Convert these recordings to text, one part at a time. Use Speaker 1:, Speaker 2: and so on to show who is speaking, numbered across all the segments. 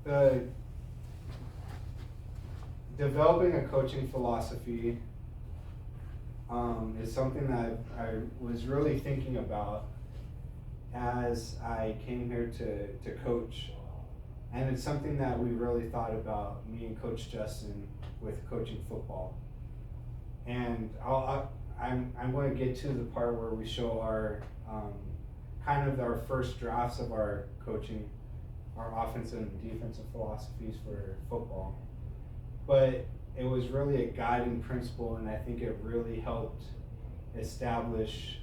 Speaker 1: the developing a coaching philosophy is something that I was really thinking about as I came here to coach. And it's something that we really thought about, me and Coach Justin, with coaching football. And I'm going to get to the part where we show our kind of our first drafts of our coaching, our offensive and defensive philosophies for football. But it was really a guiding principle, and I think it really helped establish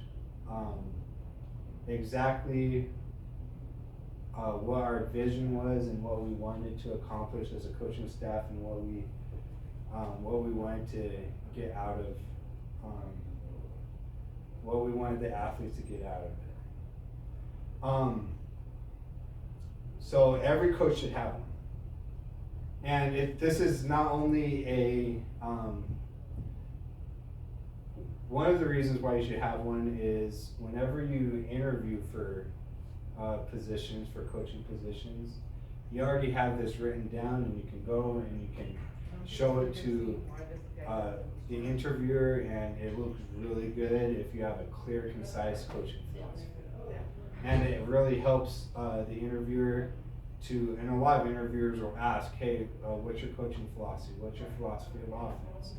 Speaker 1: exactly what our vision was and what we wanted to accomplish as a coaching staff, and what we wanted to get out of what we wanted the athletes to get out of it. So every coach should have one. And this is not only a one of the reasons why you should have one is whenever you interview for positions, for coaching positions, you already have this written down, and you can go and you can show it to the interviewer, and it looks really good if you have a clear, concise coaching philosophy. And it really helps the interviewer to, and a lot of interviewers will ask, hey, what's your coaching philosophy? What's your philosophy of offense?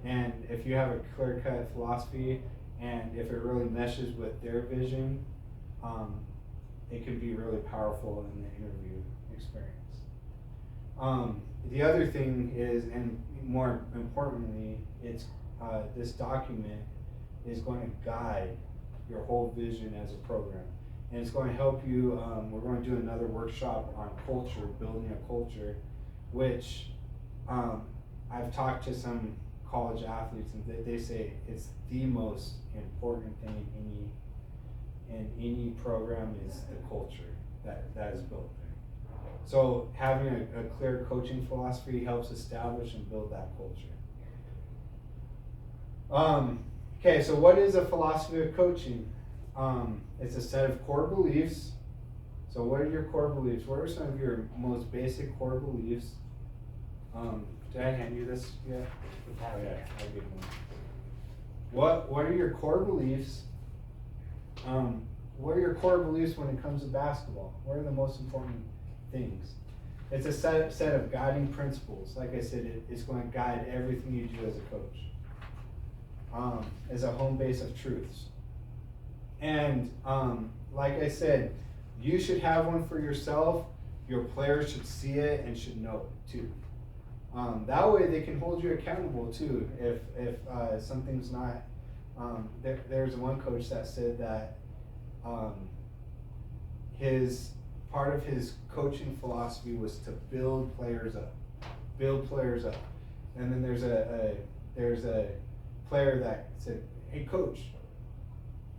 Speaker 1: And if you have a clear-cut philosophy, and if it really meshes with their vision, it can be really powerful in the interview experience. The other thing is, and more importantly, it's this document is going to guide your whole vision as a program. And it's going to help you, we're going to do another workshop on culture, building a culture, which I've talked to some college athletes, and they say it's the most important thing in any program is the culture that is built there. So having a clear coaching philosophy helps establish and build that culture. Okay, so what is a philosophy of coaching? It's a set of core beliefs. So what are your core beliefs? What are some of your most basic core beliefs? Did I hand you this yet? Oh yeah, I'll give one. What are your core beliefs? What are your core beliefs when it comes to basketball? What are the most important things? It's a set of guiding principles. Like I said, it's going to guide everything you do as a coach. As a home base of truths. And like I said, you should have one for yourself. Your players should see it and should know it too. That way they can hold you accountable too. If something's not, there's one coach that said that part of his coaching philosophy was to build players up. And then there's a player that said, hey coach,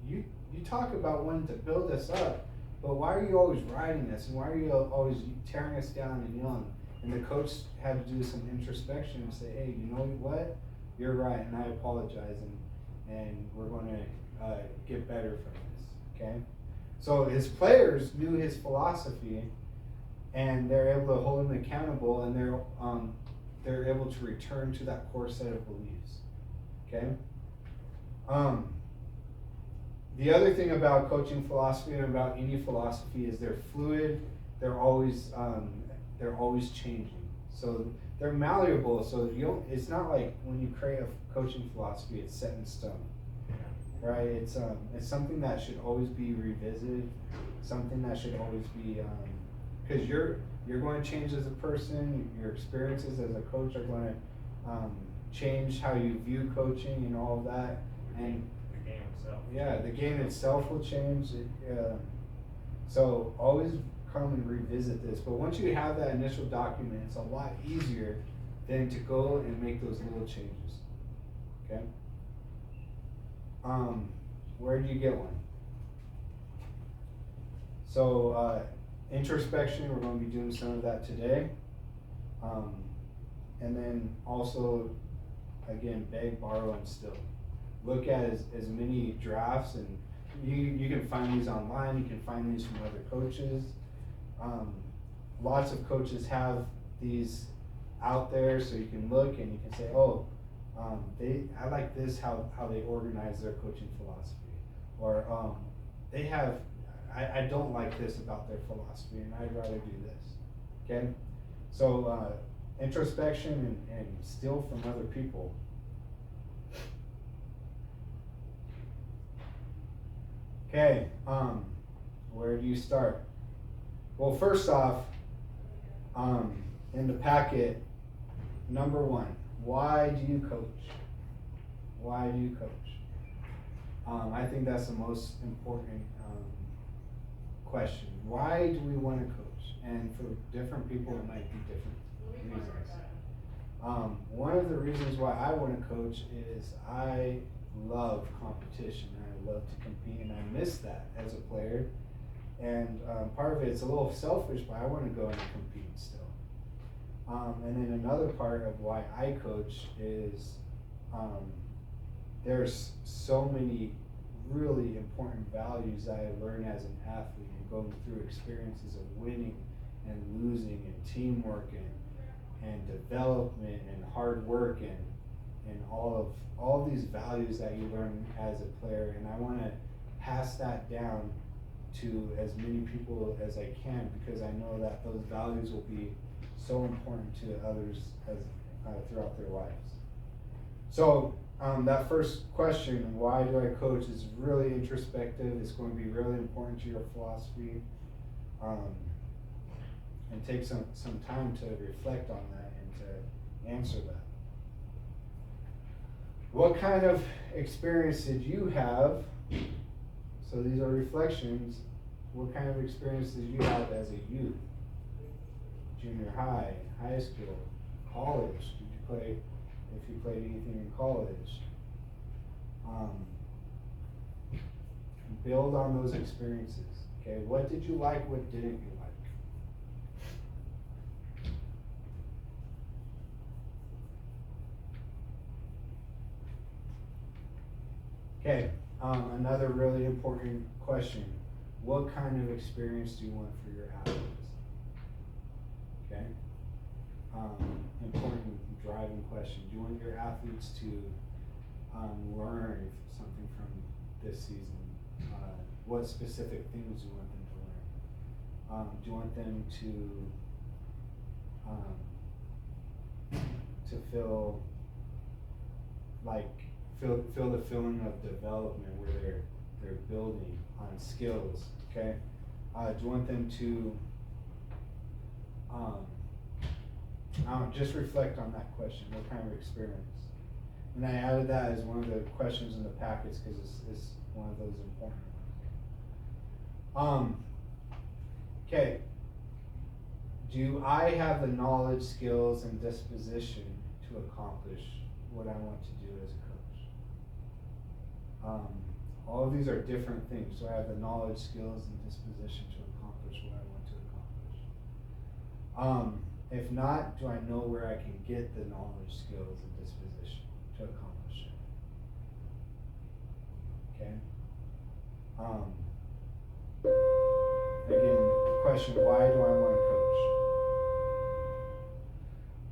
Speaker 1: you talk about wanting to build us up, but why are you always riding us, and why are you always tearing us down and yelling? And the coach had to do some introspection and say, hey, you know what? You're right, and I apologize, and we're going to get better from this, okay? So his players knew his philosophy, and they're able to hold him accountable, and they're able to return to that core set of beliefs, okay? The other thing about coaching philosophy and about any philosophy is they're fluid. They're always changing. So they're malleable. So it's not like when you create a coaching philosophy, it's set in stone, right? It's something that should always be revisited. Something that should always be because you're going to change as a person. Your experiences as a coach are going to change how you view coaching and all of that. And
Speaker 2: the game itself.
Speaker 1: Yeah, the game itself will change. So always come and revisit this. But once you have that initial document, it's a lot easier than to go and make those little changes. Okay? Where do you get one? So introspection, we're going to be doing some of that today. And then also, again, beg, borrow, and steal. Look at as many drafts, and you can find these online. You can find these from other coaches. lots of coaches have these out there, so you can look and you can say, oh, I like this, how they organize their coaching philosophy. Or they have, I don't like this about their philosophy and I'd rather do this. Okay? So introspection and steal from other people. Okay, where do you start? Well, first off, in the packet, number one, why do you coach? Why do you coach? I think that's the most important question. Why do we want to coach? And for different people, it might be different reasons. One of the reasons why I want to coach is I love competition. I love to compete, and I miss that as a player. And part of it's a little selfish, but I want to go and compete still. And then another part of why I coach is there's so many really important values that I learn as an athlete and going through experiences of winning and losing and teamwork and development and hard work and all of these values that you learn as a player, and I want to pass that down to as many people as I can, because I know that those values will be so important to others as throughout their lives. So that first question, why do I coach, is really introspective. It's going to be really important to your philosophy, and take some time to reflect on that and to answer that. What kind of experience did you have? So these are reflections. What kind of experience did you have as a youth? Junior high, high school, college? Did you play, if you played anything in college? Build on those experiences. Okay, what did you like? What didn't you like? Okay, another really important question. What kind of experience do you want for your athletes? Okay, important driving question. Do you want your athletes to learn something from this season? What specific things do you want them to learn? Do you want them to feel like feel the feeling of development where they're building on skills? Okay, do you want them to just reflect on that question? What kind of experience? And I added that as one of the questions in the packets because it's one of those important ones. Okay. Do I have the knowledge, skills, and disposition to accomplish what I want to do as a coach? All of these are different things. So I have the knowledge, skills, and disposition to accomplish what I want to accomplish. If not, do I know where I can get the knowledge, skills, and disposition to accomplish it? Okay. Again, the question, why do I want to coach?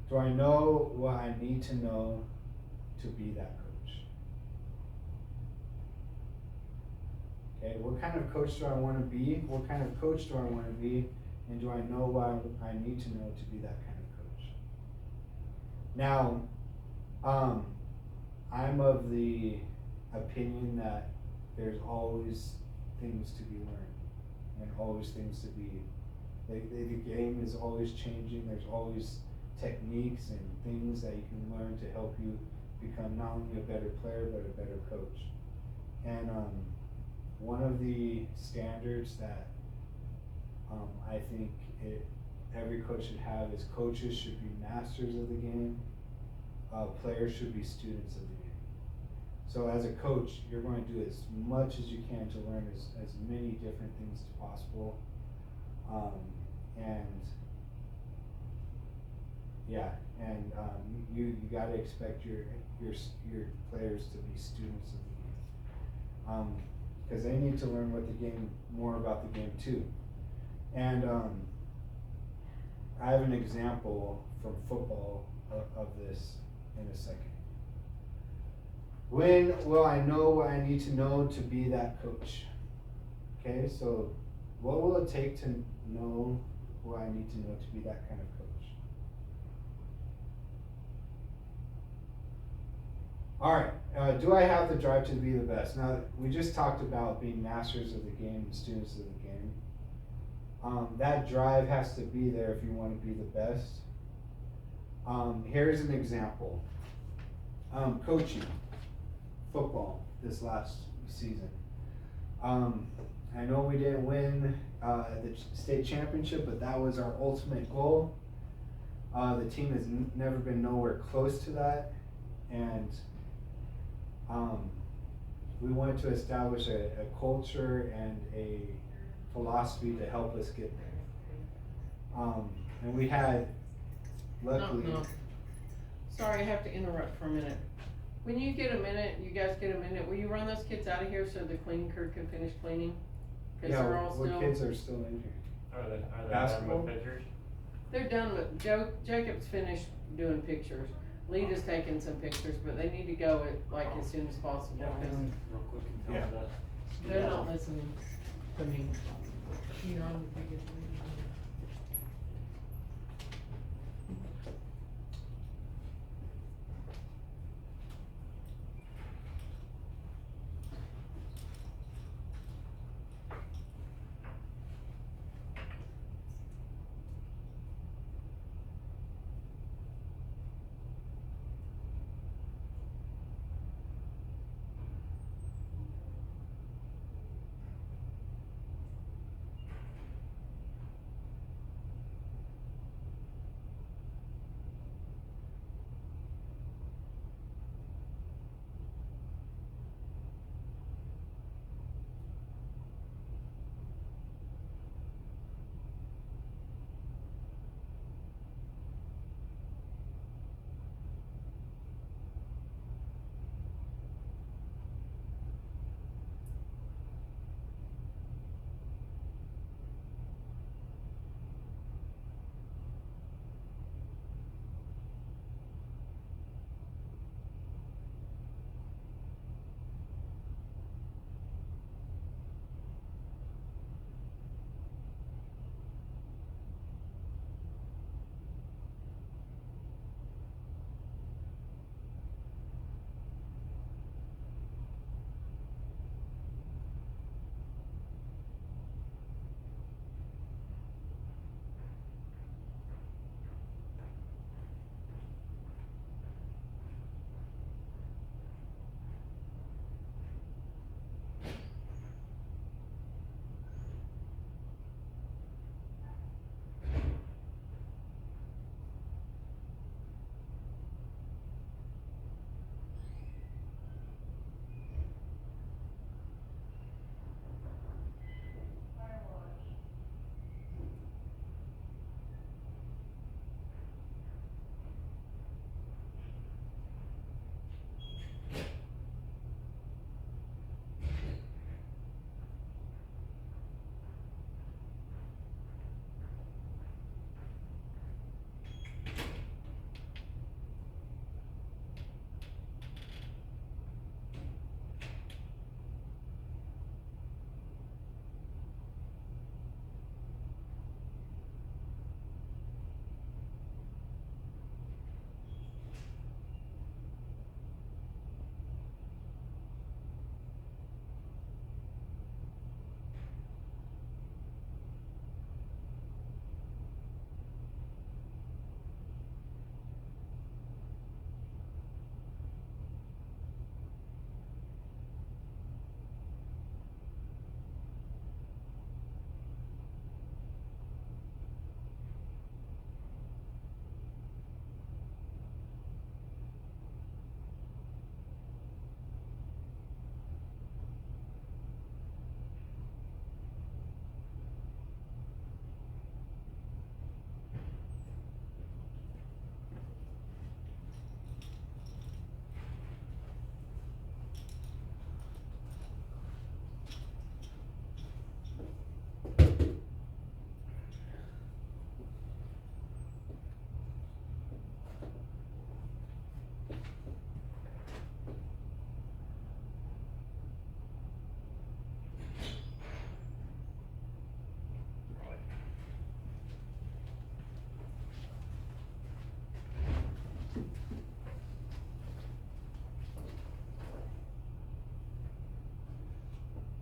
Speaker 1: Do I know what I need to know to be that coach? Okay, what kind of coach do I want to be? What kind of coach do I want to be? And do I know what I need to know to be that kind of coach? Now, I'm of the opinion that there's always things to be learned and always things to be, the game is always changing. There's always techniques and things that you can learn to help you become not only a better player but a better coach. And one of the standards that I think every coach should have is coaches should be masters of the game, players should be students of the game. So as a coach, you're going to do as much as you can to learn as many different things as possible. You got to expect your players to be students of the game, because they need to learn more about the game too. And I have an example from football of this in a second. When will I know what I need to know to be that coach? Okay, so what will it take to know what I need to know to be that kind of coach? Alright, do I have the drive to be the best? Now, we just talked about being masters of the game and students of the game. That drive has to be there if you want to be the best. Here's an example. Coaching football this last season. I know we didn't win the state championship, but that was our ultimate goal. The team has never been nowhere close to that, and we wanted to establish a culture and a philosophy to help us get there. And we had, luckily.
Speaker 2: No. Sorry, I have to interrupt for a minute. When you get a minute, you guys get a minute, will you run those kids out of here so the cleaning crew can finish cleaning? Cause
Speaker 1: Yeah,
Speaker 2: they're all
Speaker 1: what
Speaker 2: still.
Speaker 1: kids are still in here?
Speaker 3: Are they done
Speaker 1: Basketball?
Speaker 3: with pictures?
Speaker 2: They're done with, Jacob's finished doing pictures. Lita's taking some pictures, but they need to go like as soon as possible.
Speaker 3: Yeah,
Speaker 2: Cause
Speaker 3: real quick and tell
Speaker 1: Yeah.
Speaker 3: them that.
Speaker 2: they're not listening to me. You know, I'm the biggest.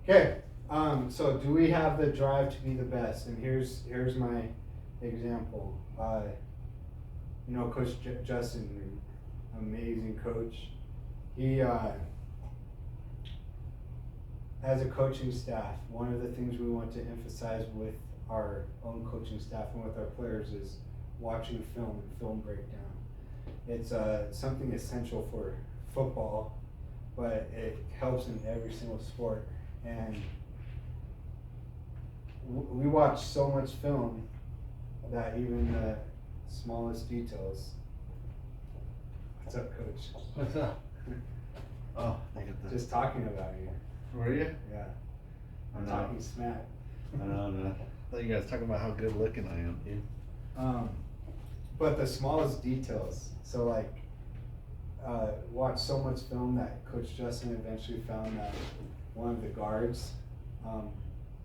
Speaker 1: Okay, so do we have the drive to be the best? And here's my example. You know, Coach Justin, amazing coach. He, as a coaching staff, one of the things we want to emphasize with our own coaching staff and with our players is watching film and film breakdown. It's something essential for football, but it helps in every single sport. And we watch so much film that even the smallest details. What's up, Coach?
Speaker 4: What's up? Oh, I get that.
Speaker 1: Just talking about you.
Speaker 4: Were you?
Speaker 1: Yeah. I'm
Speaker 4: I know.
Speaker 1: talking smack.
Speaker 4: I know. I thought you guys talking about how good looking I am, dude.
Speaker 1: But the smallest details. So like, watch so much film that Coach Justin eventually found that one of the guards,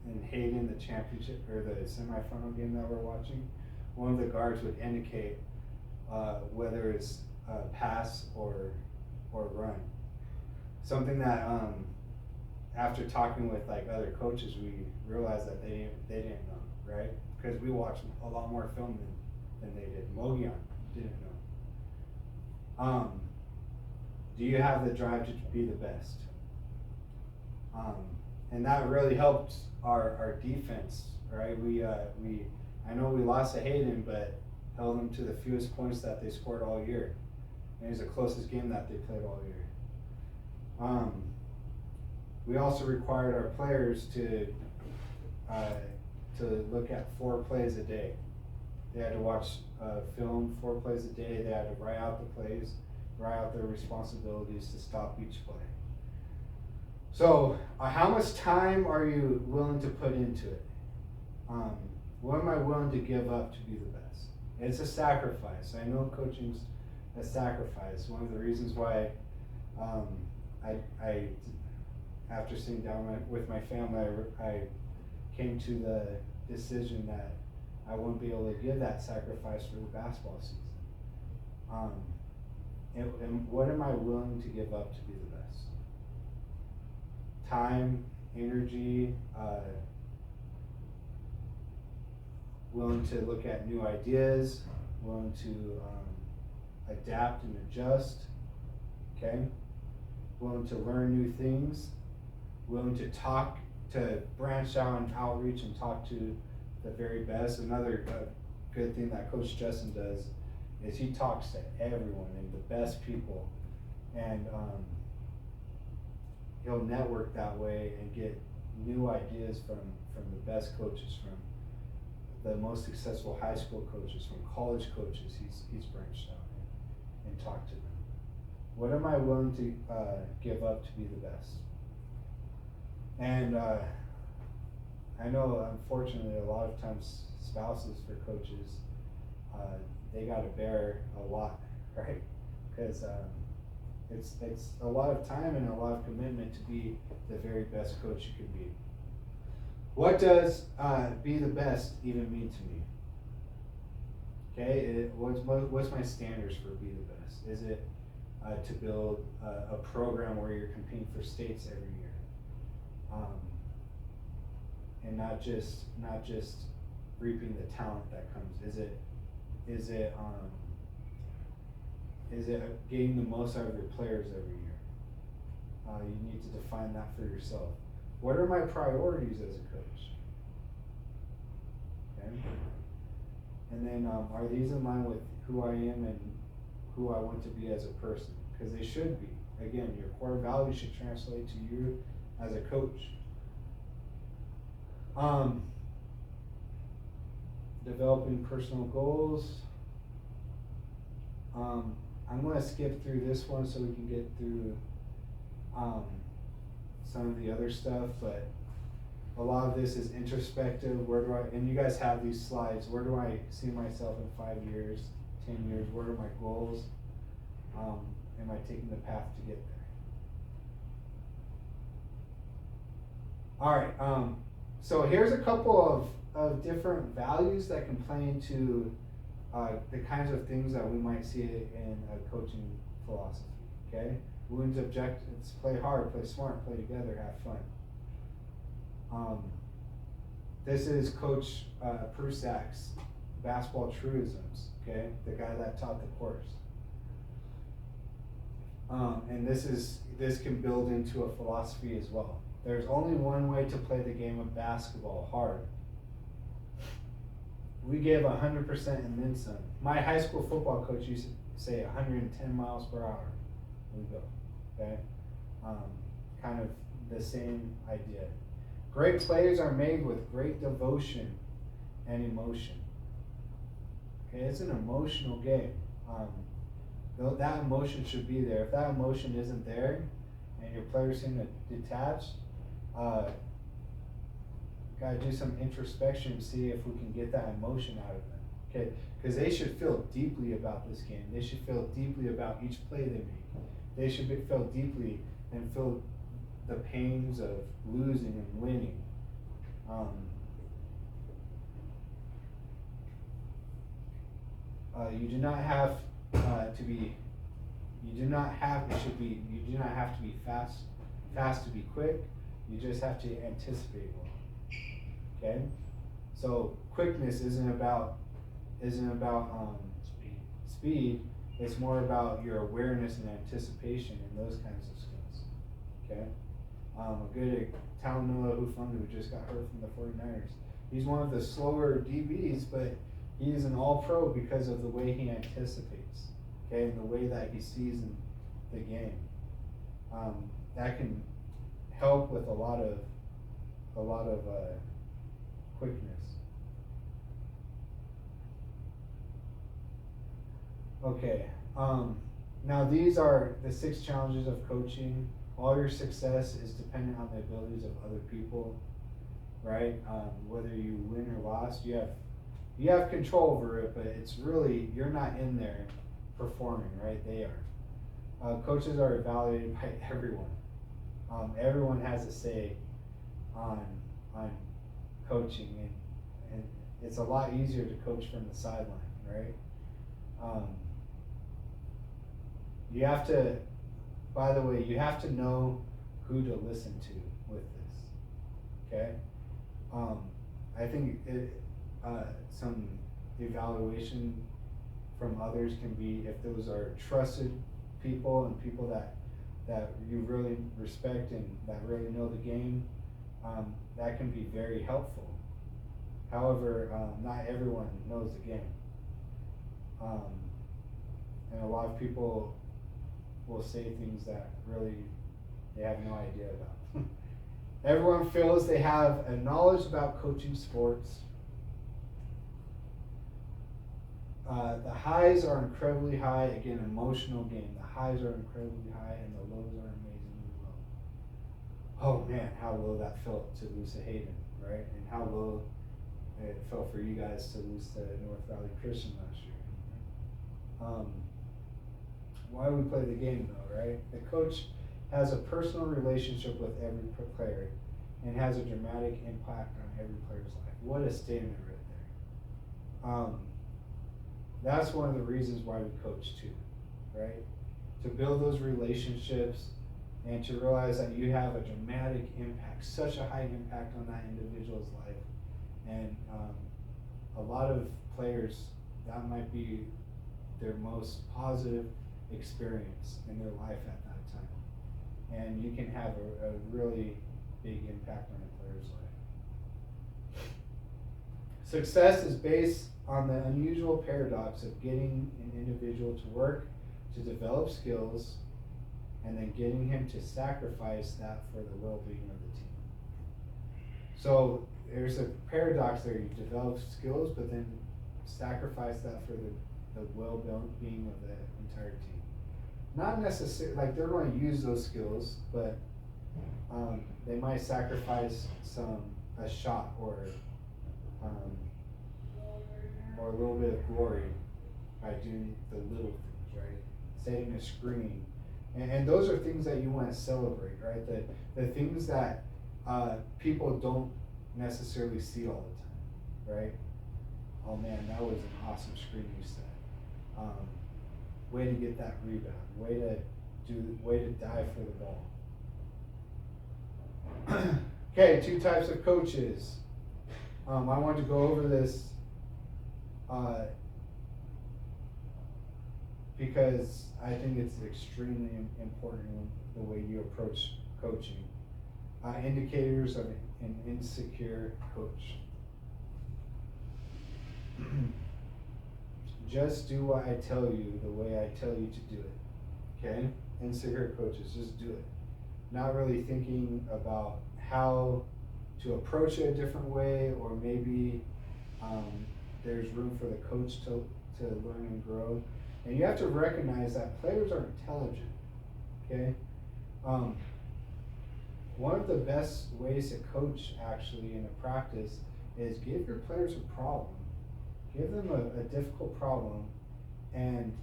Speaker 1: in Hayden, the championship or the semifinal game that we're watching, one of the guards would indicate whether it's pass or run. Something that after talking with like other coaches, we realized that they didn't know, right? Because we watched a lot more film than they did. Mogion didn't know. Do you have the drive to be the best? And that really helped our defense, right? I know we lost to Hayden, but held them to the fewest points that they scored all year. And it was the closest game that they played all year. We also required our players to look at 4 plays a day. They had to watch film 4 plays a day. They had to write out the plays, write out their responsibilities to stop each play. So, how much time are you willing to put into it? What am I willing to give up to be the best? It's a sacrifice. I know coaching's a sacrifice. One of the reasons why I after sitting down with my family, I came to the decision that I wouldn't be able to give that sacrifice for the basketball season. And what am I willing to give up to be the best? Time, energy, willing to look at new ideas, willing to adapt and adjust, okay? Willing to learn new things, willing to talk, to branch out and outreach and talk to the very best. Another good thing that Coach Justin does is he talks to everyone and the best people, and he'll network that way and get new ideas from the best coaches, from the most successful high school coaches, from college coaches. He's branched out and talked to them. What am I willing to give up to be the best? And I know, unfortunately, a lot of times spouses for coaches, they got to bear a lot, right? Because it's a lot of time and a lot of commitment to be the very best coach you can be. What does be the best even mean to me? Okay, what's my standards for be the best? Is it to build a program where you're competing for states every year, and not just reaping the talent that comes? Is it getting the most out of your players every year? You need to define that for yourself. What are my priorities as a coach? Okay, and then are these in line with who I am and who I want to be as a person? Because they should be. Again, your core values should translate to you as a coach. Developing personal goals. I'm going to skip through this one so we can get through some of the other stuff, but a lot of this is introspective. And you guys have these slides, where do I see myself in 5 years, 10 years? What are my goals? Am I taking the path to get there? All right, so here's a couple of different values that can play into the kinds of things that we might see in a coaching philosophy, okay? Wound's objectives: play hard, play smart, play together, have fun. This is Coach Prusak's basketball truisms, okay? The guy that taught the course. And this can build into a philosophy as well. There's only one way to play the game of basketball, hard. We give 100% and then some. My high school football coach used to say 110 miles per hour. We go, okay? Kind of the same idea. Great plays are made with great devotion and emotion. Okay, it's an emotional game. That emotion should be there. If that emotion isn't there, and your players seem to detach, gotta do some introspection to see if we can get that emotion out of them. Okay, because they should feel deeply about this game. They should feel deeply about each play they make. They should feel deeply and feel the pains of losing and winning. You do not have to be. You do not have. It should be. You do not have to be fast to be quick. You just have to anticipate well. Okay, so quickness isn't about speed. It's more about your awareness and anticipation and those kinds of skills. Okay, a good Talanoa Hufanga who just got hurt from the 49ers. He's one of the slower DBs, but he's an all-pro because of the way he anticipates. Okay, and the way that he sees in the game. That can help with a lot of quickness. Okay, now these are the 6 challenges of coaching. All your success is dependent on the abilities of other people, right? Whether you win or lost, you have control over it, but it's really, you're not in there performing, right? They are. Coaches are evaluated by everyone. Everyone has a say on coaching, and it's a lot easier to coach from the sideline, right? You have to, by the way, you have to know who to listen to with this, okay? I think some evaluation from others can be, if those are trusted people and people that you really respect and that really know the game, that can be very helpful. However, not everyone knows the game. And a lot of people will say things that really they have no idea about. Everyone feels they have a knowledge about coaching sports. The highs are incredibly high. Again, emotional game. The highs are incredibly high and the lows are amazingly low. Oh man, how low that felt to lose to Hayden, right? And how low it felt for you guys to lose to North Valley Christian last year. Why we play the game though, right? The coach has a personal relationship with every player and has a dramatic impact on every player's life. What a statement right there. That's one of the reasons why we coach too, right? To build those relationships and to realize that you have a dramatic impact, such a high impact on that individual's life. And a lot of players, that might be their most positive experience in their life at that time. And you can have a really big impact on a player's life. Success is based on the unusual paradox of getting an individual to work to develop skills and then getting him to sacrifice that for the well-being of the team. So there's a paradox there. You develop skills, but then sacrifice that for the well-being of the entire team. Not necessarily, like they're going to use those skills, but they might sacrifice a shot or a little bit of glory by doing the little things, right? Setting a screen. And those are things that you want to celebrate, right? The things that people don't necessarily see all the time, right? Oh man, that was an awesome screen you set. Way to get that rebound. Way to dive for the ball. Okay, 2 types of coaches. I wanted to go over this because I think it's extremely important the way you approach coaching. Indicators of an insecure coach. Just do what I tell you the way I tell you to do it. Okay? Insecure coaches, just do it. Not really thinking about how to approach it a different way, or maybe there's room for the coach to learn and grow. And you have to recognize that players are intelligent. Okay? One of the best ways to coach actually in a practice is give your players a problem. Give them a difficult problem and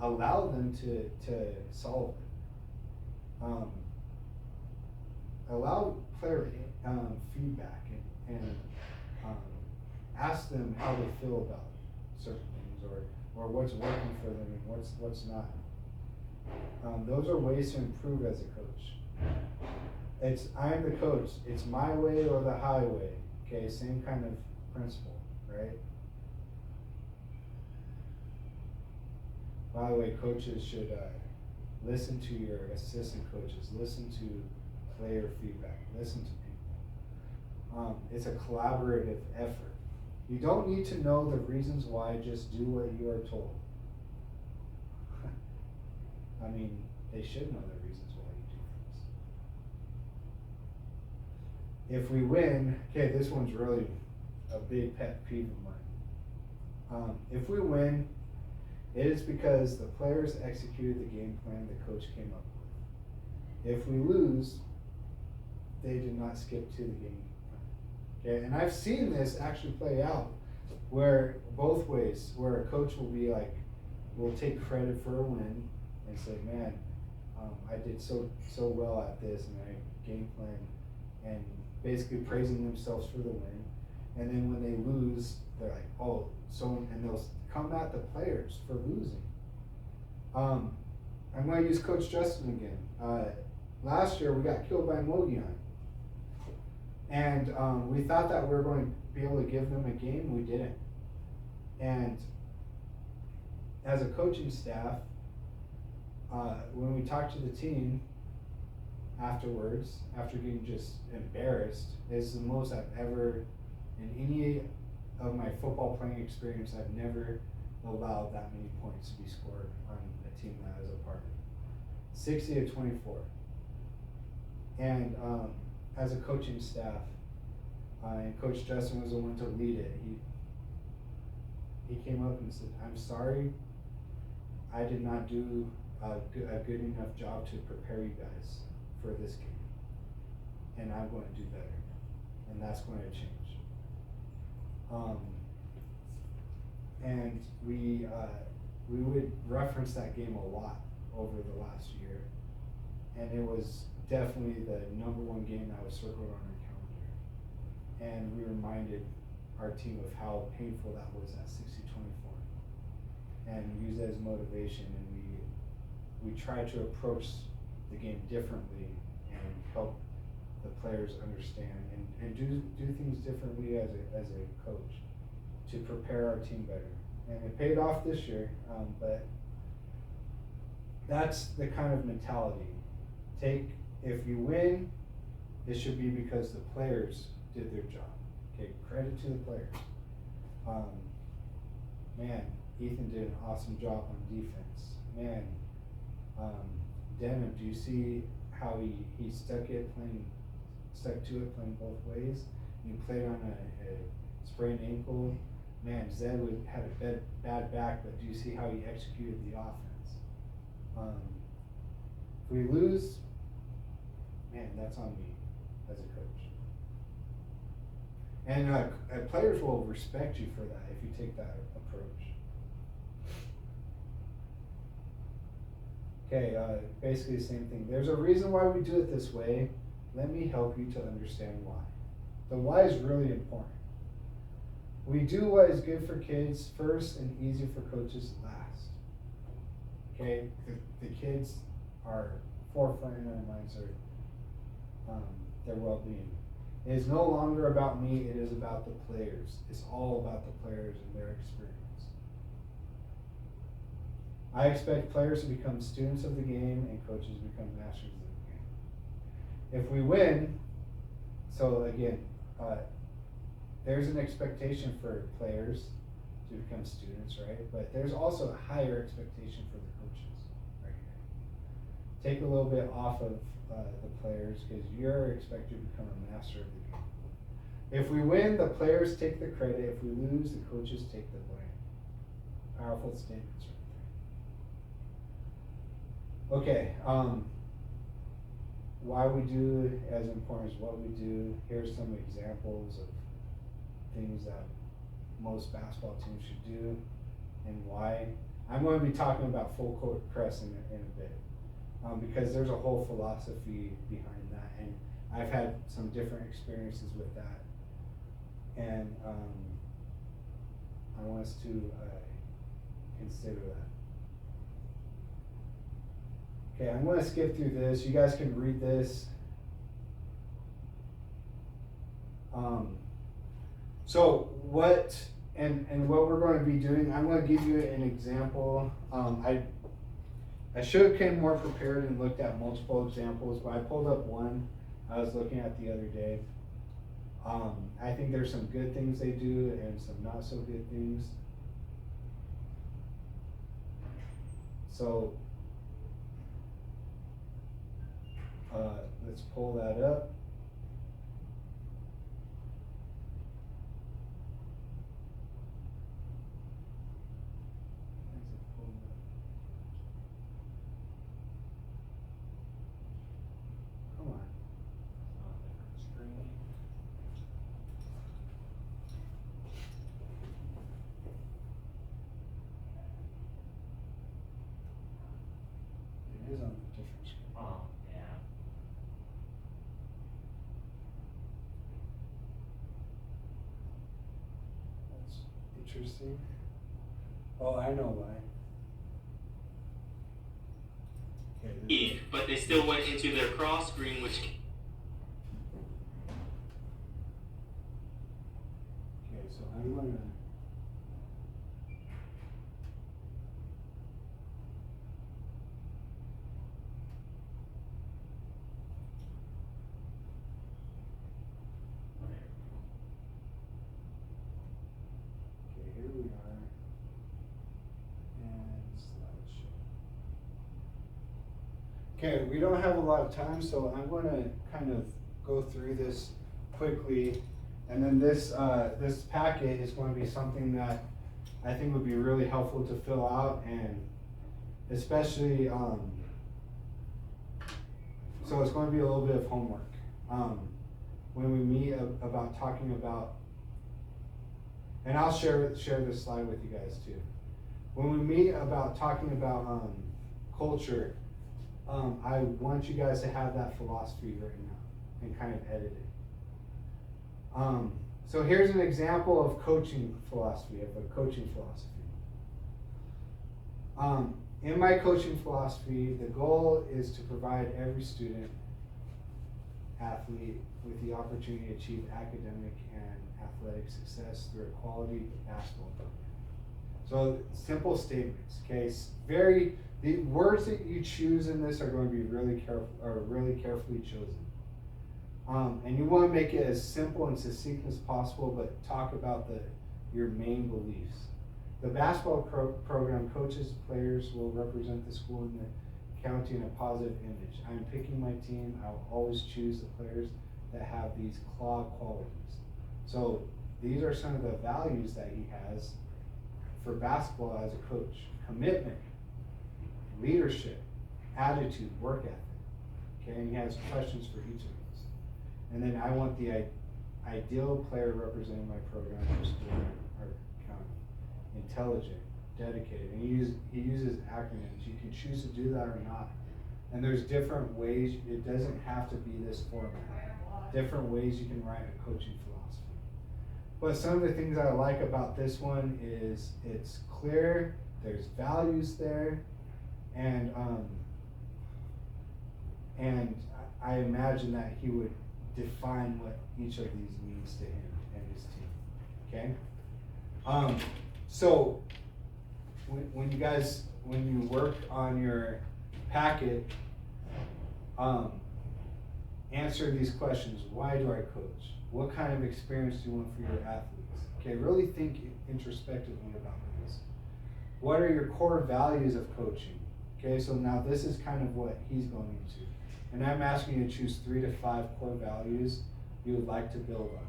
Speaker 1: allow them to solve it. Allow player feedback and ask them how they feel about certain things, or what's working for them and what's not. Those are ways to improve as a coach. I am the coach. It's my way or the highway. Okay, same kind of principle, right? By the way, coaches should listen to your assistant coaches, listen to player feedback, listen to people. It's a collaborative effort. You don't need to know the reasons why, just do what you are told. I mean, they should know the reasons why you do things. If we win, okay, this one's really a big pet peeve of mine. If we win, it is because the players executed the game plan the coach came up with. If we lose, they did not skip to the game plan. Okay, and I've seen this actually play out where both ways, where a coach will be like, will take credit for a win and say, man, I did so well at this and I game plan, and basically praising themselves for the win. And then when they lose, they're like, oh, and they'll come at the players for losing. I'm going to use Coach Justin again. Last year we got killed by Mogion. And we thought that we were going to be able to give them a game. We didn't. And as a coaching staff, when we talked to the team afterwards, after getting just embarrassed, is the most I've ever, in any of my football playing experience, I've never allowed that many points to be scored on a team that I was a part of. 60-24. And as a coaching staff, and Coach Justin was the one to lead it, he came up and said, I'm sorry, I did not do a good enough job to prepare you guys for this game. And I'm going to do better. And that's going to change. And we would reference that game a lot over the last year, and it was definitely the #1 game that was circled on our calendar. And we reminded our team of how painful that was at 60-24, and used it as motivation. And we tried to approach the game differently and help the players understand and do things differently as a coach to prepare our team better. And it paid off this year, but that's the kind of mentality. If you win, it should be because the players did their job. Okay, credit to the players. Man, Ethan did an awesome job on defense. Man, Denham, do you see how he stuck to it playing both ways? He played on a sprained ankle. Man, Zed had a bad back, but do you see how he executed the offense? If we lose, man, that's on me as a coach. And players will respect you for that if you take that approach. Okay, basically the same thing. There's a reason why we do it this way. Let me help you to understand why. The why is really important. We do what is good for kids first and easy for coaches last. Okay, the kids are forefront in our minds. their well-being. It is no longer about me, it is about the players. It's all about the players and their experience. I expect players to become students of the game and coaches to become masters of the game. If we win, so again, there's an expectation for players to become students, right? But there's also a higher expectation for the coaches, right here. Take a little bit off of the players, because you're expected to become a master of the game. If we win, the players take the credit. If we lose, the coaches take the blame. Powerful statements right there. Okay, why we do as important as what we do. Here's some examples of things that most basketball teams should do and why. I'm going to be talking about full court press in a bit. Because there's a whole philosophy behind that, and I've had some different experiences with that, and I want us to consider that. Okay, I'm going to skip through this. You guys can read this. So what we're going to be doing, I'm going to give you an example. I should have came more prepared and looked at multiple examples, but I pulled up one I was looking at the other day. I think there's some good things they do and some not so good things. So let's pull that up. It is on a different screen.
Speaker 3: Oh, yeah.
Speaker 1: That's interesting. Oh, I know why. Okay,
Speaker 5: But they still went into their cross screen, which
Speaker 1: okay, so I'm gonna. Okay, here we are. And slideshow. Okay, we don't have a lot of time, so I'm going to kind of go through this quickly, and then this this packet is going to be something that I think would be really helpful to fill out, and especially so it's going to be a little bit of homework when we meet about talking about, and I'll share this slide with you guys too. When we meet about talking about culture. I want you guys to have that philosophy right now and kind of edit it. So here's an example of coaching philosophy, of a coaching philosophy. In my coaching philosophy, the goal is to provide every student, athlete, with the opportunity to achieve academic and athletic success through a quality basketball program. So simple statements, okay? The words that you choose in this are going to be really carefully chosen. And you want to make it as simple and succinct as possible, but talk about your main beliefs. The basketball program coaches, players will represent the school in the county in a positive image. I'm picking my team. I'll always choose the players that have these claw qualities. So these are some of the values that he has for basketball as a coach. Commitment, leadership, attitude, work ethic. Okay, and he has questions for each of these. And then I want the ideal player representing my program or school or county. Intelligent, dedicated, and he uses acronyms. You can choose to do that or not. And there's different ways. It doesn't have to be this format. Different ways you can write a coaching philosophy. But some of the things I like about this one is it's clear. There's values there. And I imagine that he would define what each of these means to him and his team, okay? So, when you work on your packet, answer these questions. Why do I coach? What kind of experience do you want for your athletes? Okay, really think introspectively about this. What are your core values of coaching? Okay, so now this is kind of what he's going into. And I'm asking you to choose 3 to 5 core values you would like to build on.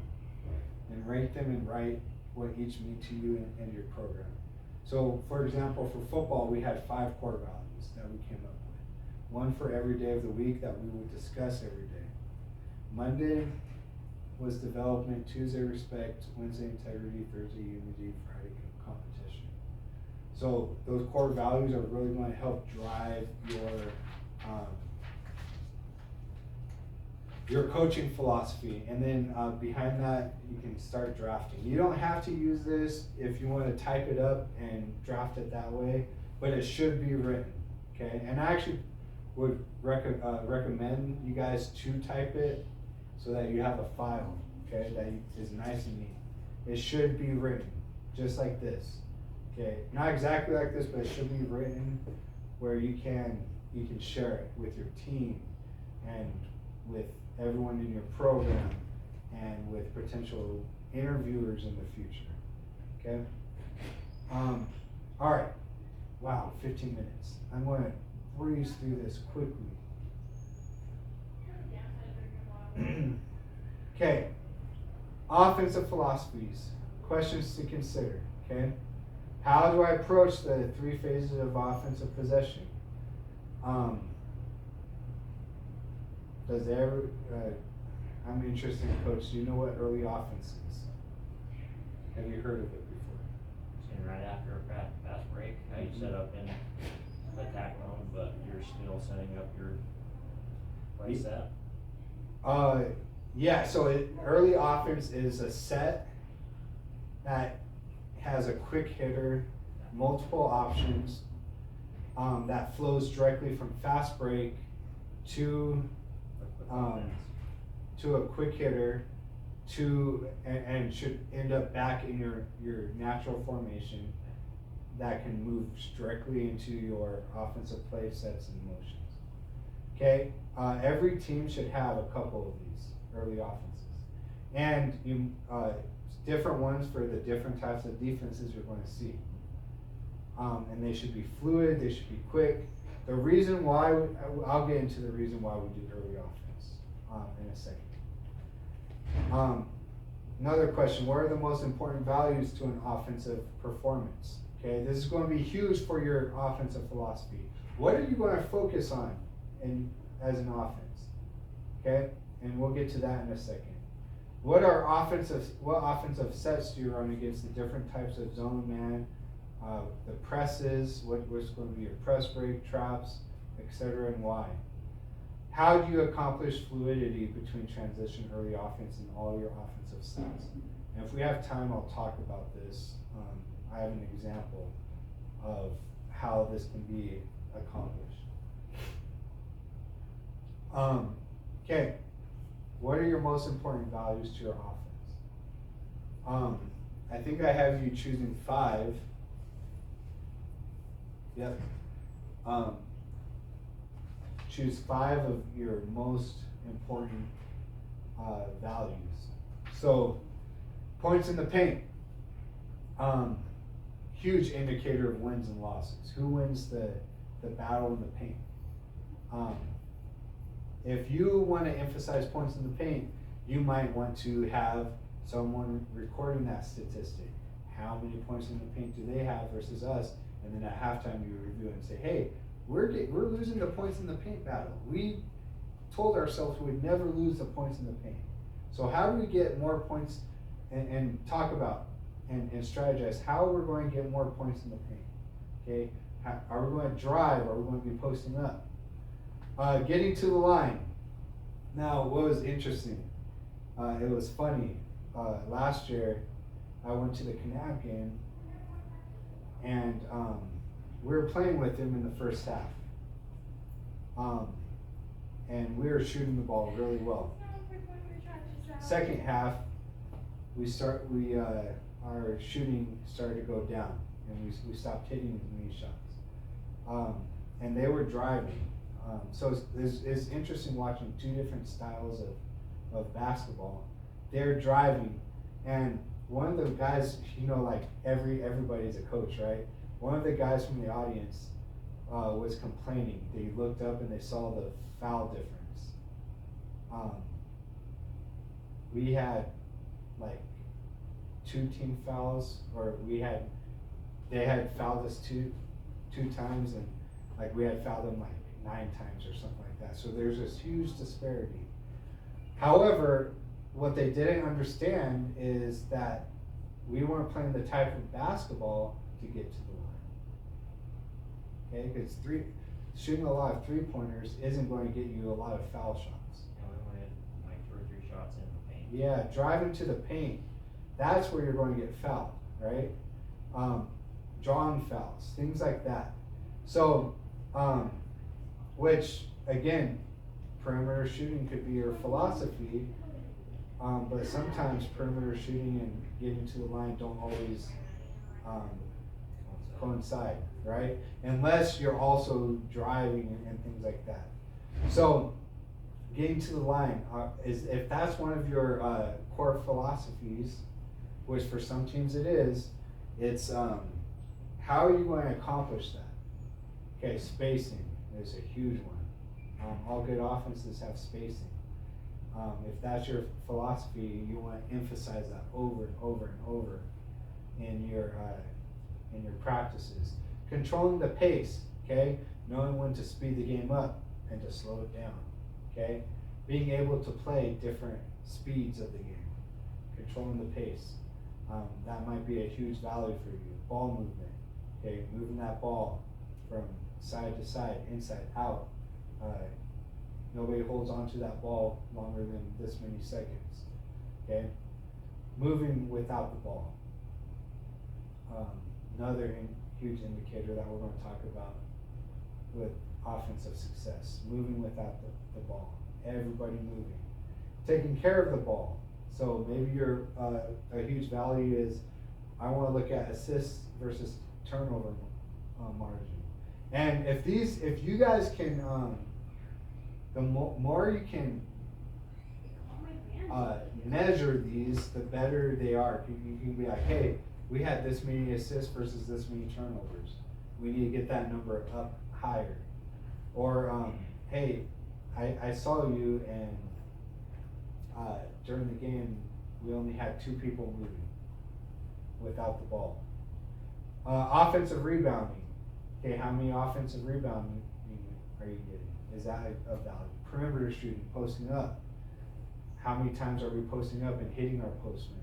Speaker 1: And rank them and write what each mean to you and your program. So, for example, for football, we had 5 core values that we came up with. One for every day of the week that we would discuss every day. Monday was development, Tuesday respect, Wednesday integrity, Thursday unity, Friday competition. So those core values are really going to help drive your coaching philosophy. And then behind that, you can start drafting. You don't have to use this if you want to type it up and draft it that way, but it should be written, okay? And I actually would recommend you guys to type it so that you have a file, okay, that is nice and neat. It should be written, just like this, okay? Not exactly like this, but it should be written where you can share it with your team and with everyone in your program and with potential interviewers in the future, okay? All right, wow, 15 minutes. I'm going to breeze through this quickly. Okay, offensive philosophies, questions to consider, okay? How do I approach the 3 phases of offensive possession? I'm interested in coach, do you know what early offense is? Have you heard of it before?
Speaker 3: And right after a fast break, how you set up in attack mode, but you're still setting up your play set.
Speaker 1: Yeah, so early offense is a set that has a quick hitter, multiple options, that flows directly from fast break to a quick hitter and should end up back in your natural formation that can move directly into your offensive play sets and motions. Okay, every team should have a couple of these early offenses, and different ones for the different types of defenses you're going to see. And they should be fluid, they should be quick. The reason why, I'll get into the reason why we do early offense in a second. Another question, what are the most important values to an offensive performance? Okay, this is going to be huge for your offensive philosophy. What are you going to focus on as an offense? Okay, and we'll get to that in a second. What offensive sets do you run against the different types of zone man, the presses, what's going to be your press break, traps, etc., and why? How do you accomplish fluidity between transition, early offense, and all your offensive sets? And if we have time, I'll talk about this. I have an example of how this can be accomplished. Okay, what are your most important values to your offense? I think I have you choosing 5. Yep. Choose 5 of your most important values. So, points in the paint. Huge indicator of wins and losses. Who wins the battle in the paint? If you want to emphasize points in the paint, you might want to have someone recording that statistic. How many points in the paint do they have versus us? And then at halftime you review it and say, hey, we're losing the points in the paint battle. We told ourselves we would never lose the points in the paint. So how do we get more points and talk about and strategize how we're going to get more points in the paint? Okay, are we going to drive? Are we going to be posting up? Getting to the line. Now, what was interesting? It was funny. Last year, I went to the Canab game, and we were playing with him in the first half. And we were shooting the ball really well. second half, our shooting started to go down, and we stopped hitting as many shots. And they were driving. So it's interesting watching two different styles of basketball. They're driving, and one of the guys, like everybody's a coach, right? One of the guys from the audience was complaining. They looked up and they saw the foul difference. We had like 2 team fouls, or they had fouled us two times, and like we had fouled them like 9 times or something like that. So there's this huge disparity. However, what they didn't understand is that we weren't playing the type of basketball to get to the line. Okay, because shooting a lot of 3-pointers isn't going to get you a lot of foul shots.
Speaker 3: And we only had like 2 or 3 shots in the paint.
Speaker 1: Yeah, driving to the paint, that's where you're going to get fouled, right? Drawing fouls, things like that. So, which again, perimeter shooting could be your philosophy, but sometimes perimeter shooting and getting to the line don't always coincide, right? Unless you're also driving and things like that. So, getting to the line is, if that's one of your core philosophies, which for some teams it is, it's how are you going to accomplish that? Okay, spacing is a huge one. All good offenses have spacing. If that's your philosophy, you want to emphasize that over and over and over in your practices. Controlling the pace, okay? Knowing when to speed the game up and to slow it down, okay? Being able to play different speeds of the game. Controlling the pace. That might be a huge value for you. Ball movement, okay? Moving that ball from side to side, inside, out. Nobody holds onto that ball longer than this many seconds, okay? Moving without the ball. Another huge indicator that we're going to talk about with offensive success. Moving without the ball. Everybody moving. Taking care of the ball. So maybe your a huge value is, I want to look at assists versus turnover margin. And if you guys can, the more you can measure these, the better they are. You can be like, hey, we had this many assists versus this many turnovers. We need to get that number up higher. Or, hey, I saw you, and during the game, we only had 2 people moving without the ball. Offensive rebounding. Okay, how many offensive rebounding are you getting? Is that a value? Perimeter shooting, posting up. How many times are we posting up and hitting our postman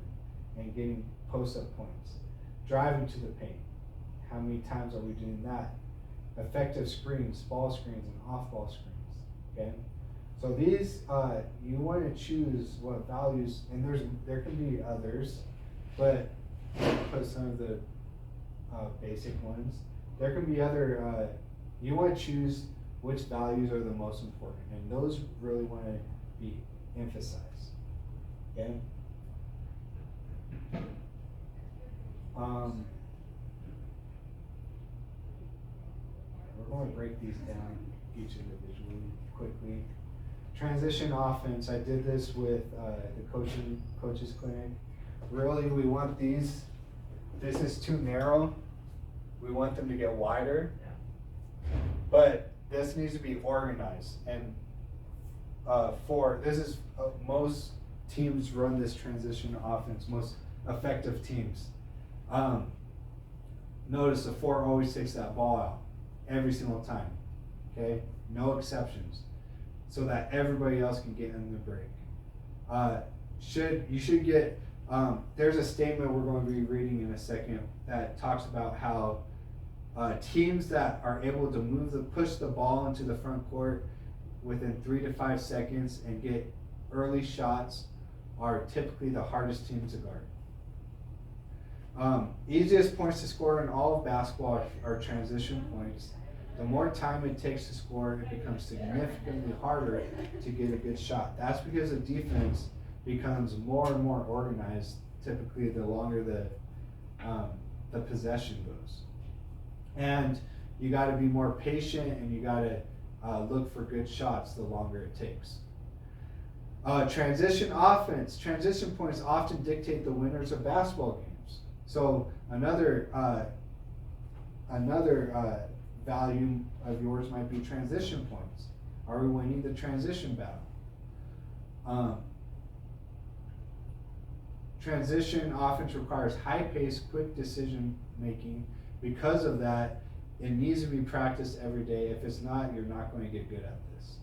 Speaker 1: and getting post-up points? Driving to the paint. How many times are we doing that? Effective screens, ball screens, and off-ball screens. Okay, so these you want to choose what values, and there can be others, but put some of the basic ones. There can be other. You want to choose which values are the most important, and those really want to be emphasized. Okay. We're going to break these down each individually quickly. Transition offense. I did this with the coaches clinic. Really, we want these. This is too narrow. We want them to get wider. But this needs to be organized. And most teams run this transition offense. Most effective teams. Notice the 4 always takes that ball out every single time. Okay, no exceptions, so that everybody else can get in the break. You should get. There's a statement we're going to be reading in a second that talks about how teams that are able to push the ball into the front court within 3 to 5 seconds and get early shots are typically the hardest teams to guard. Easiest points to score in all of basketball are transition points. The more time it takes to score, it becomes significantly harder to get a good shot. That's because the defense becomes more and more organized, typically the longer the possession goes. And you gotta be more patient, and you gotta look for good shots the longer it takes. Transition offense. Transition points often dictate the winners of basketball games. So another value of yours might be transition points. Are we winning the transition battle? Transition offense requires high pace, quick decision making. Because of that, it needs to be practiced every day. If it's not, you're not going to get good at this.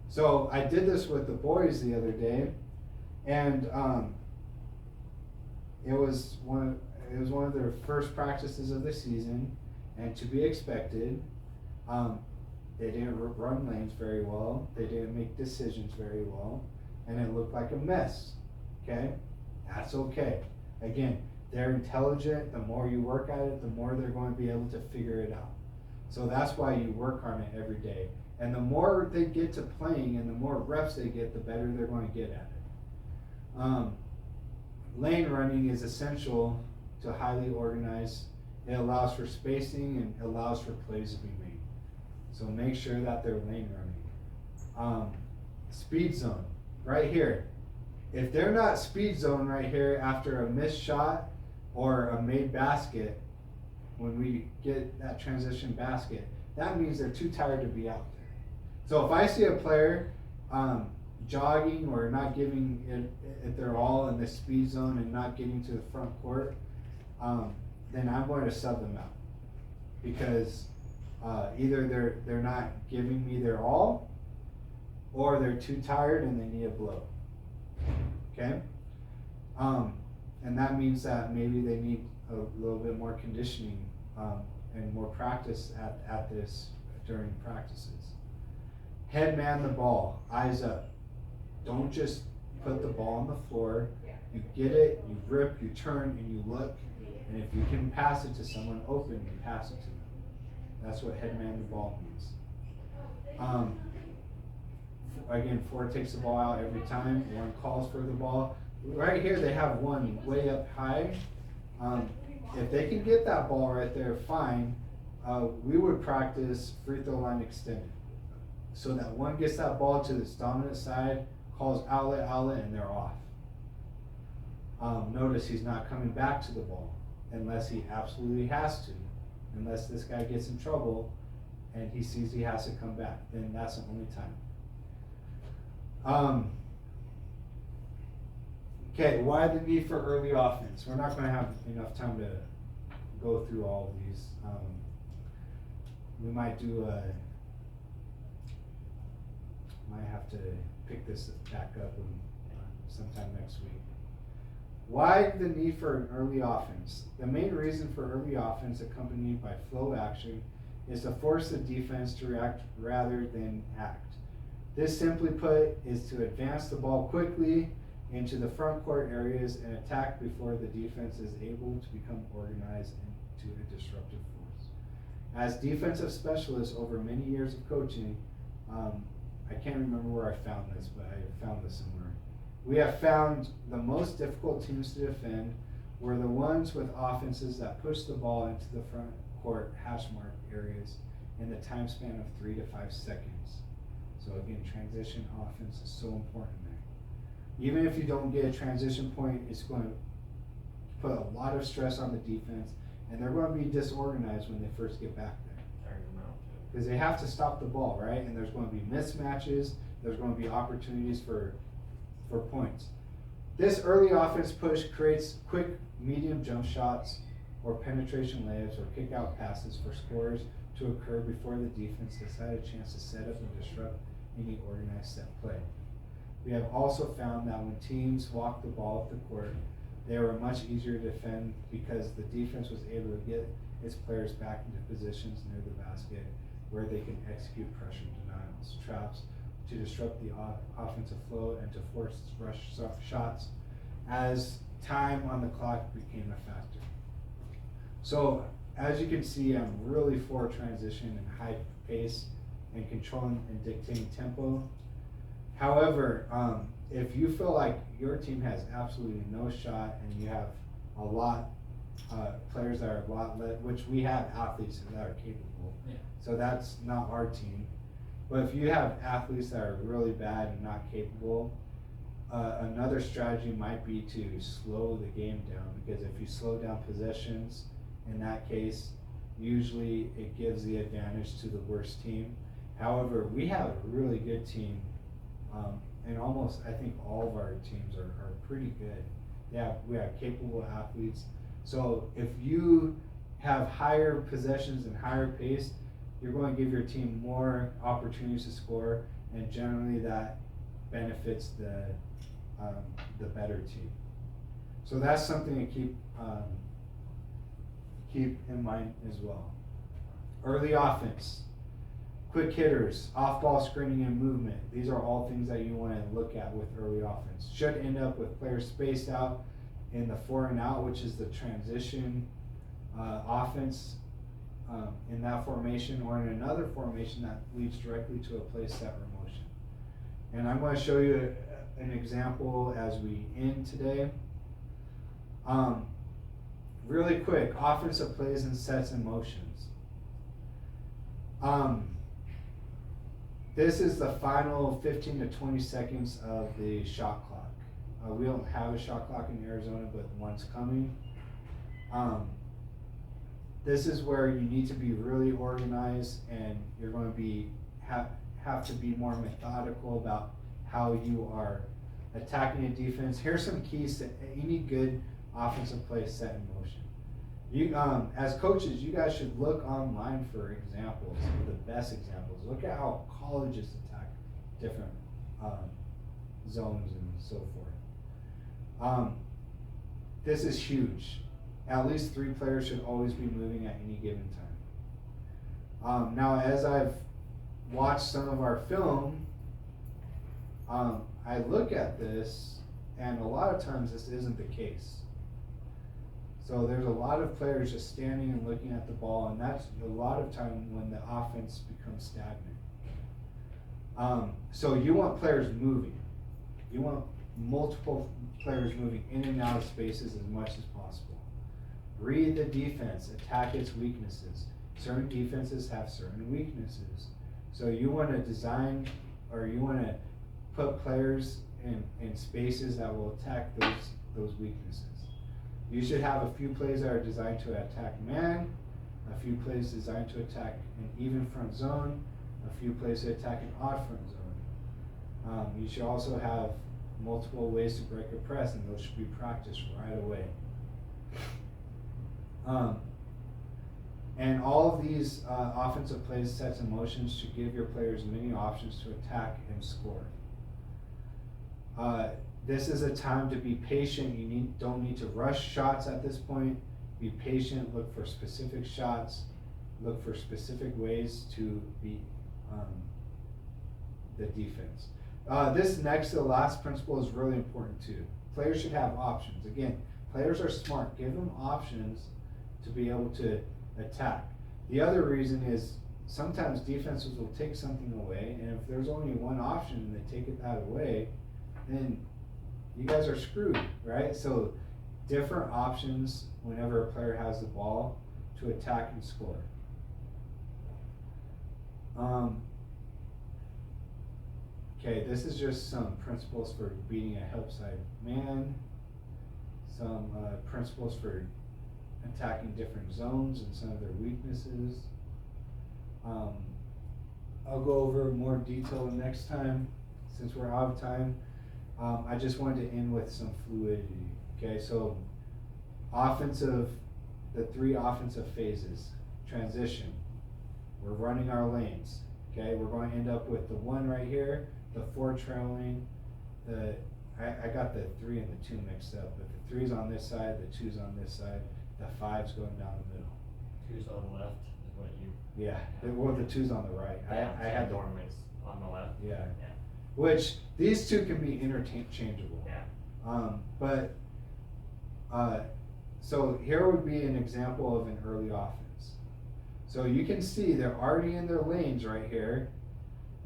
Speaker 1: So I did this with the boys the other day, and it was one of their first practices of the season, and to be expected. They didn't run lanes very well. They didn't make decisions very well, and it looked like a mess. Okay, that's okay. Again, they're intelligent. The more you work at it, the more they're going to be able to figure it out. So that's why you work on it every day. And the more they get to playing and the more reps they get, the better they're going to get at it. Lane running is essential to highly organized. It allows for spacing and allows for plays to be made. So make sure that they're lane running. Speed zone, right here. If they're not speed zone right here after a missed shot or a made basket, when we get that transition basket, that means they're too tired to be out there. So if I see a player jogging or not giving it their all in the speed zone and not getting to the front court, then I'm going to sub them out, because either they're not giving me their all, or they're too tired and they need a blow. Okay? And that means that maybe they need a little bit more conditioning and more practice at this during practices. Head man the ball, eyes up. Don't just put the ball on the floor. You get it, you rip, you turn, and you look. And if you can pass it to someone open, you pass it to them. That's what head man the ball means. Again, 4 takes the ball out every time. 1 calls for the ball. Right here, they have 1 way up high. If they can get that ball right there, fine. We would practice free throw line extended, so that 1 gets that ball to this dominant side, calls outlet, and they're off. Notice he's not coming back to the ball unless he absolutely has to. Unless this guy gets in trouble and he sees he has to come back, then that's the only time. Okay, why the need for early offense? We're not going to have enough time to go through all of these. We might have to pick this back up sometime next week. Why the need for an early offense? The main reason for early offense accompanied by flow action is to force the defense to react rather than act. This, simply put, is to advance the ball quickly into the front court areas and attack before the defense is able to become organized into a disruptive force. As defensive specialists over many years of coaching, I can't remember where I found this, but I found this somewhere. We have found the most difficult teams to defend were the ones with offenses that push the ball into the front court hash mark areas in the time span of 3 to 5 seconds. So again, transition offense is so important there. Even if you don't get a transition point, it's going to put a lot of stress on the defense, and they're going to be disorganized when they first get back there. Because they have to stop the ball, right? And there's going to be mismatches, there's going to be opportunities for points. This early offense push creates quick medium jump shots or penetration layups or kick out passes for scorers to occur before the defense has had a chance to set up and disrupt any organized set play. We have also found that when teams walk the ball up the court, they were much easier to defend because the defense was able to get its players back into positions near the basket where they can execute pressure denials, traps, to disrupt the offensive flow and to force rush shots as time on the clock became a factor. So as you can see, I'm really for transition and high pace and controlling and dictating tempo. However, if you feel like your team has absolutely no shot and you have a lot, players that are a lot which we have athletes that are capable.
Speaker 3: Yeah.
Speaker 1: So that's not our team. But if you have athletes that are really bad and not capable, another strategy might be to slow the game down, because if you slow down possessions, in that case, usually it gives the advantage to the worst team. However, we have a really good team, and almost, I think all of our teams are pretty good. We have capable athletes. So if you have higher possessions and higher pace, you're going to give your team more opportunities to score, and generally that benefits the better team. So that's something to keep in mind as well. Early offense, quick hitters, off-ball screening and movement. These are all things that you want to look at with early offense. Should end up with players spaced out in the 4 and out, which is the transition offense in that formation, or in another formation that leads directly to a play set or motion. And I'm going to show you an example as we end today. Really quick, offensive plays and sets and motions. This is the final 15 to 20 seconds of the shot clock. We don't have a shot clock in Arizona, but one's coming. This is where you need to be really organized, and you're going to have to be more methodical about how you are attacking a defense. Here's some keys to any good offensive play set in motion. You, as coaches, you guys should look online for examples, for the best examples. Look at how colleges attack different zones and so forth. This is huge. At least 3 players should always be moving at any given time. Now, as I've watched some of our film, I look at this, and a lot of times this isn't the case. So there's a lot of players just standing and looking at the ball, and that's a lot of time when the offense becomes stagnant. So you want players moving. You want multiple players moving in and out of spaces as much as possible. Read the defense, attack its weaknesses. Certain defenses have certain weaknesses. So you want to design, or you want to put players in spaces that will attack those weaknesses. You should have a few plays that are designed to attack man, a few plays designed to attack an even front zone, a few plays to attack an odd front zone. You should also have multiple ways to break a press, and those should be practiced right away. And all of these offensive plays, sets, and motions should give your players many options to attack and score. This is a time to be patient. You don't need to rush shots at this point. Be patient, look for specific shots, look for specific ways to beat the defense. This next to the last principle is really important too. Players should have options. Again, players are smart. Give them options to be able to attack. The other reason is sometimes defenses will take something away, and if there's only one option and they take that away, then you guys are screwed, right? So different options whenever a player has the ball to attack and score. Okay, this is just some principles for beating a help side man, some principles for attacking different zones and some of their weaknesses. I'll go over more detail next time since we're out of time. I just wanted to end with some fluidity. Okay, so the 3 offensive phases. Transition, we're running our lanes. Okay, we're going to end up with the 1 right here, the 4 trailing, I got the 3 and the 2 mixed up, but the 3's on this side, the 2's on this side, the 5's going down the middle.
Speaker 3: 2's on the left is what you.
Speaker 1: Yeah, well, the 2's on the right. I had
Speaker 3: Dorman's on the left.
Speaker 1: Yeah.
Speaker 3: Yeah.
Speaker 1: Which these 2 can be interchangeable.
Speaker 3: Yeah.
Speaker 1: So here would be an example of an early offense. So you can see they're already in their lanes right here,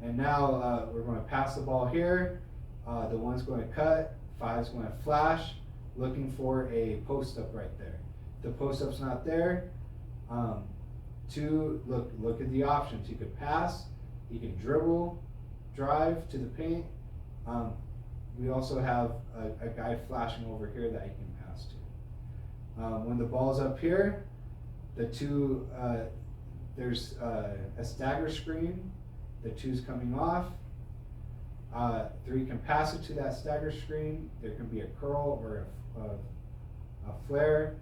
Speaker 1: And now we're going to pass the ball here. The 1's going to cut, 5's going to flash, looking for a post up right there. If the post up's not there, 2, look at the options. He could pass, he can dribble, drive to the paint. We also have a guy flashing over here that he can pass to. When the ball's up here, the 2, there's a stagger screen. The 2's coming off. 3 can pass it to that stagger screen. There can be a curl or a flare.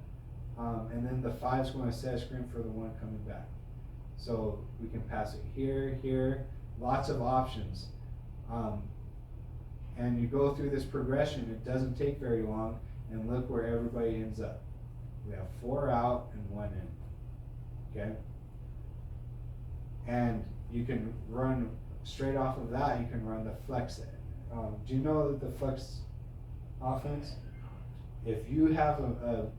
Speaker 1: And then the 5's going to set a screen for the 1 coming back. So we can pass it here, here, lots of options. And you go through this progression, it doesn't take very long, and look where everybody ends up. We have 4 out and 1 in, okay? And you can run straight off of that, you can run the flex. Do you know the flex offense? If you have a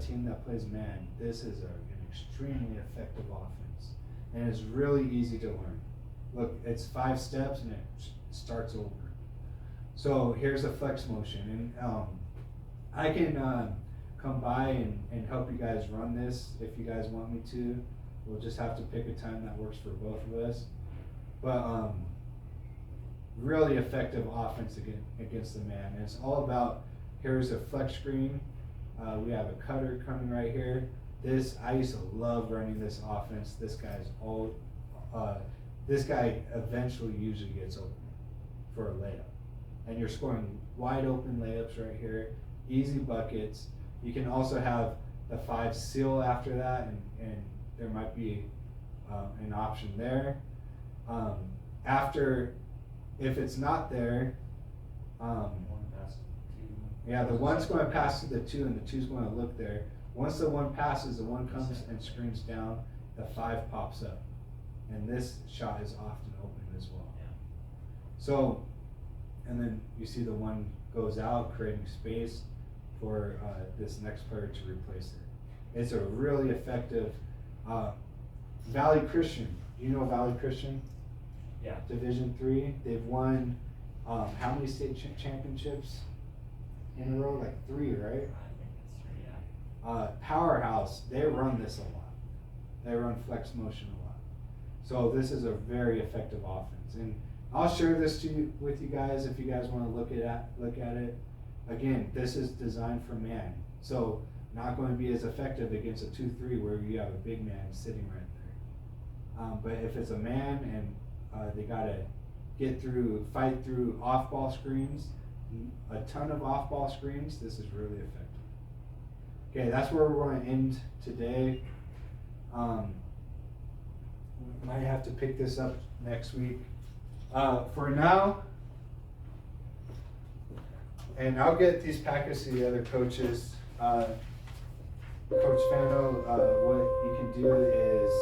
Speaker 1: team that plays man, this is an extremely effective offense. And it's really easy to learn. Look, it's 5 steps and it starts over. So here's a flex motion, and I can come by and help you guys run this if you guys want me to. We'll just have to pick a time that works for both of us. But really effective offense against the man. And it's all about, here's a flex screen. We have a cutter coming right here. I used to love running this offense. This guy eventually usually gets open for a layup. And you're scoring wide open layups right here, easy buckets. You can also have the 5 seal after that, and there might be an option there. If it's not there, yeah, the 1's going to pass to the 2, and the 2's going to look there. Once the 1 passes, the 1 comes and screens down, the 5 pops up. And this shot is often open as well.
Speaker 3: Yeah.
Speaker 1: So, and then you see the 1 goes out, creating space for this next player to replace it. It's a really effective, Valley Christian. Do you know Valley Christian?
Speaker 3: Yeah.
Speaker 1: Division 3. They've won, how many state championships in a row? Like 3, right?
Speaker 3: I think it's 3, yeah.
Speaker 1: Powerhouse, they run this a lot. They run flex motion a lot. So this is a very effective offense. And I'll share this with you guys if you guys want to look at it. Again, this is designed for man. So not going to be as effective against a 2-3 where you have a big man sitting right there. But if it's a man and they got to fight through off-ball screens, a ton of off-ball screens, this is really effective. Okay, that's where we're going to end today. We might have to pick this up next week. For now, and I'll get these packets to the other coaches. Coach Fano, what you can do is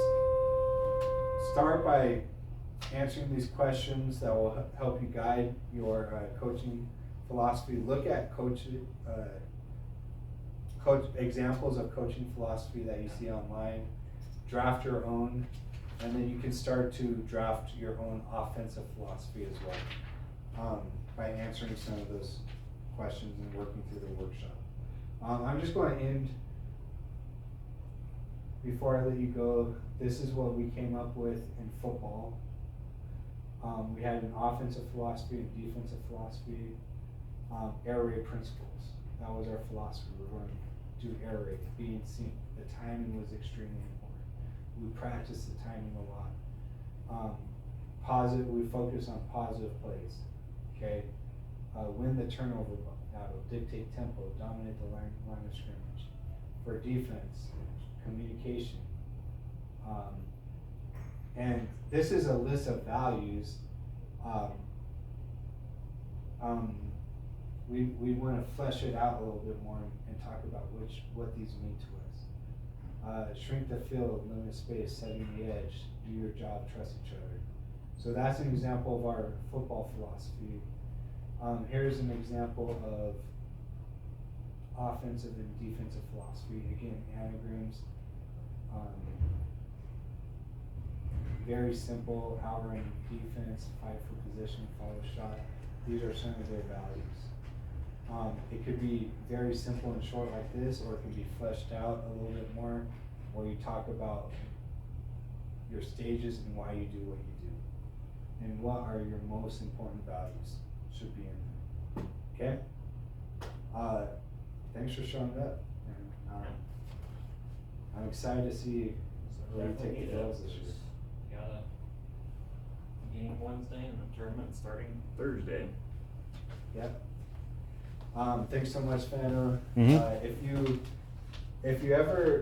Speaker 1: start by answering these questions that will help you guide your coaching philosophy. Look at coach examples of coaching philosophy that you see online. Draft your own, and then you can start to draft your own offensive philosophy as well by answering some of those questions and working through the workshop. I'm just going to end, before I let you go, this is what we came up with in football. We had an offensive philosophy and defensive philosophy, air raid principles. That was our philosophy. We were going to do air raid, be in sync. The timing was extremely important. We practiced the timing a lot. We focus on positive plays, okay? Win the turnover battle, dictate tempo, dominate the line of scrimmage. For defense, communication. And this is a list of values. We want to flesh it out a little bit more and talk about what these mean to us. Shrink the field, limit space, setting the edge, do your job, trust each other. So that's an example of our football philosophy. Here's an example of offensive and defensive philosophy. Again, anagrams. very simple, outrun defense, fight for position, follow shot. These are some of their values. It could be very simple and short like this, or it can be fleshed out a little bit more, where you talk about your stages and why you do what you do. And what are your most important values should be in there, okay? Thanks for showing up. And, I'm excited to see where you take the girls this year.
Speaker 3: Got a game Wednesday and a tournament starting Thursday.
Speaker 1: Yep. Thanks so much, Fano.
Speaker 4: Mhm.
Speaker 1: If you ever